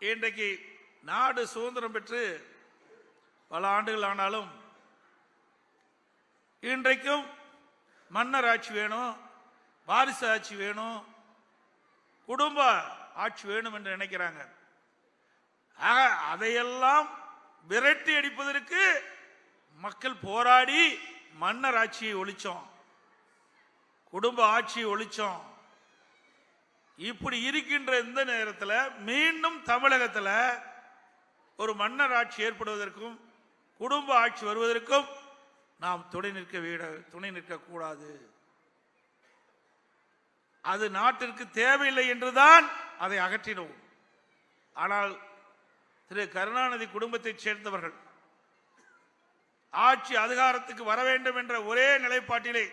இன்றைக்கு நாடு சுதந்திரம் பெற்று பல ஆண்டுகள் ஆனாலும் இன்றைக்கும் மன்னர் ஆட்சி வேணும், வாரிசு ஆட்சி வேணும், குடும்ப ஆட்சி வேணும் என்று நினைக்கிறாங்க. அதையெல்லாம் விரட்டி அடிப்பதற்கு மக்கள் போராடி மன்னர் ஆட்சியை ஒழிச்சோம், குடும்ப ஆட்சியை ஒழிச்சோம். இப்படி இருக்கின்ற இந்த நேரத்தில் மீண்டும் தமிழகத்தில் ஒரு மன்னர் ஆட்சி ஏற்படுவதற்கும் குடும்ப ஆட்சி வருவதற்கும் நாம் துணை நிற்கக்கூடாது. அது நாட்டிற்கு தேவையில்லை என்றுதான் அதை அகற்றினோம். ஆனால் திரு கருணாநிதி குடும்பத்தைச் சேர்ந்தவர்கள் ஆட்சி அதிகாரத்துக்கு வர வேண்டும் என்ற ஒரே நிலைப்பாட்டிலே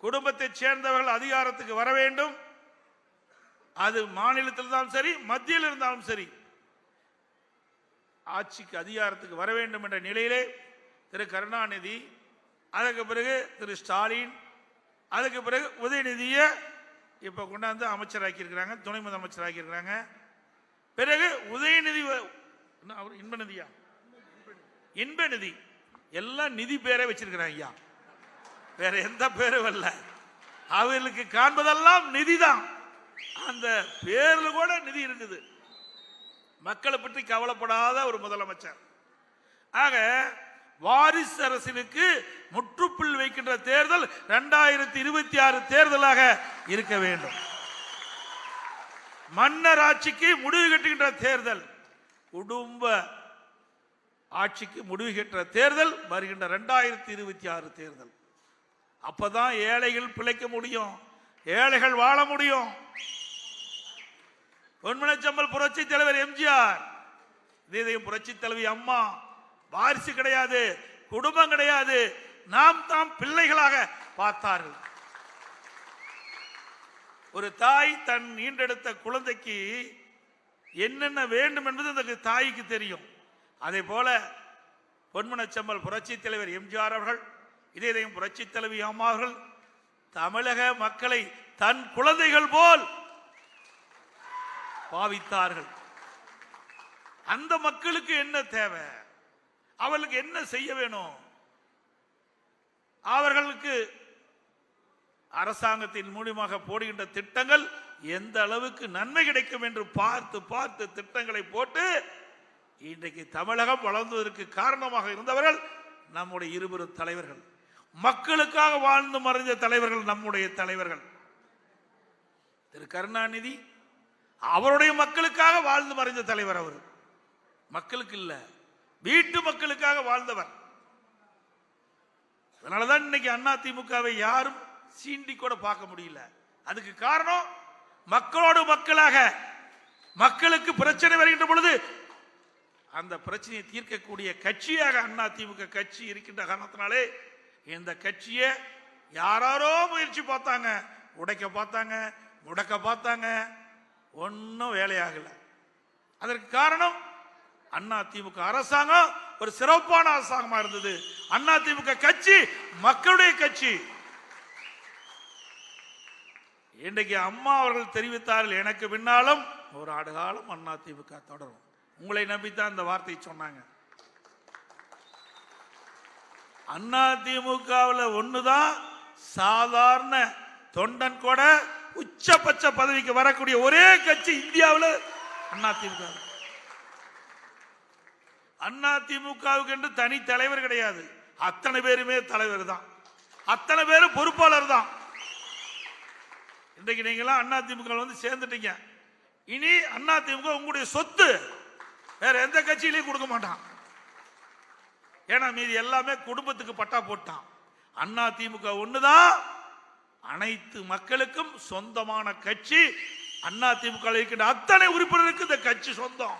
குடும்பத்தைச் சேர்ந்தவர்கள் அதிகாரத்துக்கு வர வேண்டும். அது மாநிலத்தில் இருந்தாலும் சரி, மத்தியில் இருந்தாலும் சரி, ஆட்சிக்கு அதிகாரத்துக்கு வர வேண்டும் என்ற நிலையிலே திரு கருணாநிதி, அதுக்கு பிறகு திரு ஸ்டாலின், அதுக்கு பிறகு உதயநிதியை இப்ப கொண்டாந்து அமைச்சராக்கி இருக்கிறாங்க, துணை முதலமைச்சராக்கி இருக்கிறாங்க. பிறகு உதயநிதி இன்பநிதியா, இன்பநிதி எல்லாம் நிதி பேரை வச்சிருக்கிறாங்க ஐயா, வேற எந்த பேரும் இல்ல. அவர்களுக்கு காண்பதெல்லாம் நிதிதான். அந்த பேர்ல கூட நிதி இருக்குது. மக்களை பற்றி கவலைப்படாத ஒரு முதலமைச்சர். ஆக வாரிசு அரசினுக்கு முற்றுப்புள்ளி வைக்கின்ற தேர்தல் 2026 தேர்தலாக இருக்க வேண்டும். மன்னர் ஆட்சிக்கு முடிவு கட்டுகின்ற தேர்தல், குடும்ப ஆட்சிக்கு முடிவு கட்டுகின்ற தேர்தல் வருகின்ற 2026 தேர்தல். அப்பதான் ஏழைகள் பிழைக்க முடியும், ஏழைகள் வாழ முடியும். பொன்மனச்செம்மல் புரட்சி தலைவர் எம்ஜிஆர், இதயம் புரட்சி தலைவி அம்மா, வாரிசு கிடையாது, குடும்பம் கிடையாது, நாம் தாம் பிள்ளைகளாக பார்த்தார்கள். ஒரு தாய் தன் ஈண்டெடுத்த குழந்தைக்கு என்னென்ன வேண்டும் என்பது அந்த தாய்க்கு தெரியும். அதே போல பொன்மனச்செம்மல் புரட்சி தலைவர் எம்ஜிஆர் அவர்கள், இதயம் புரட்சி தலைவி அம்மா அவர்கள் தமிழக மக்களை தன் குழந்தைகள் போல் பாவித்தார்கள். அந்த மக்களுக்கு என்ன தேவை, அவர்களுக்கு என்ன செய்ய வேணும், அவர்களுக்கு அரசாங்கத்தின் மூலமாக போடுகின்ற திட்டங்கள் எந்த அளவுக்கு நன்மை கிடைக்கும் என்று பார்த்து பார்த்து திட்டங்களை போட்டு இன்றைக்கு தமிழகம் வளர்ந்ததற்கு காரணமாக இருந்தவர்கள் நம்முடைய இருவரு தலைவர்கள். மக்களுக்காக வாழ்ந்து மறைந்த தலைவர்கள் நம்முடைய தலைவர்கள். திரு கருணாநிதி அவருடைய மக்களுக்காக வாழ்ந்து மறைந்த தலைவர். அவர் மக்களுக்கு இல்ல, வீட்டு மக்களுக்காக வாழ்ந்தவர். அதனாலதான் இன்னைக்கு அதிமுகவை யாரும் சீண்டி கூட பார்க்க முடியல. அதுக்கு காரணம் மக்களோடு மக்களாக, மக்களுக்கு பிரச்சனை வருகின்ற பொழுது அந்த பிரச்சனையை தீர்க்கக்கூடிய கட்சியாக அதிமுக கட்சி இருக்கின்ற காரணத்தினாலே இந்த கட்சியை யாரோ முயற்சி பார்த்தாங்க, உடைக்க பார்த்தாங்க, முடக்க பார்த்தாங்க, ஒன்னும் வேலையாகல. அதற்கு காரணம் அதிமுக அரசாங்கம் ஒரு சிறப்பான அரசாங்கமா இருந்தது. அதிமுக கட்சி மக்களுடைய கட்சி. இன்றைக்கு அம்மா அவர்கள் தெரிவித்தார்கள், எனக்கு பின்னாலும் ஒரு ஆண்டு காலம் அதிமுக தொடரும். உங்களை நம்பித்தான் இந்த வார்த்தை சொன்னாங்க. அதிமுகவில் ஒண்ணுதான் சாதாரண தொண்டன் கூட உச்சபட்ச பதவிக்கு வரக்கூடிய ஒரே கட்சி இந்தியாவில் அதிமுக. அதிமுகவுக்கு என்று தனி தலைவர் கிடையாது, அத்தனை பேருமே தலைவர் தான், அத்தனை பேரும் பொறுப்பாளர் தான். இன்றைக்கு நீங்களாம் அதிமுக வந்து சேர்ந்துட்டீங்க, இனி அதிமுக உங்களுடைய சொத்து, வேற எந்த கட்சியிலையும் கொடுக்க மாட்டான். ஏன்னா மீதி எல்லாமே குடும்பத்துக்கு பட்டா போட்டான். அதிமுக ஒண்ணுதான் அனைத்து மக்களுக்கும் சொந்தமான கட்சி. அதிமுக இருக்கின்ற அத்தனை உறுப்பினருக்கு இந்த கட்சி சொந்தம்.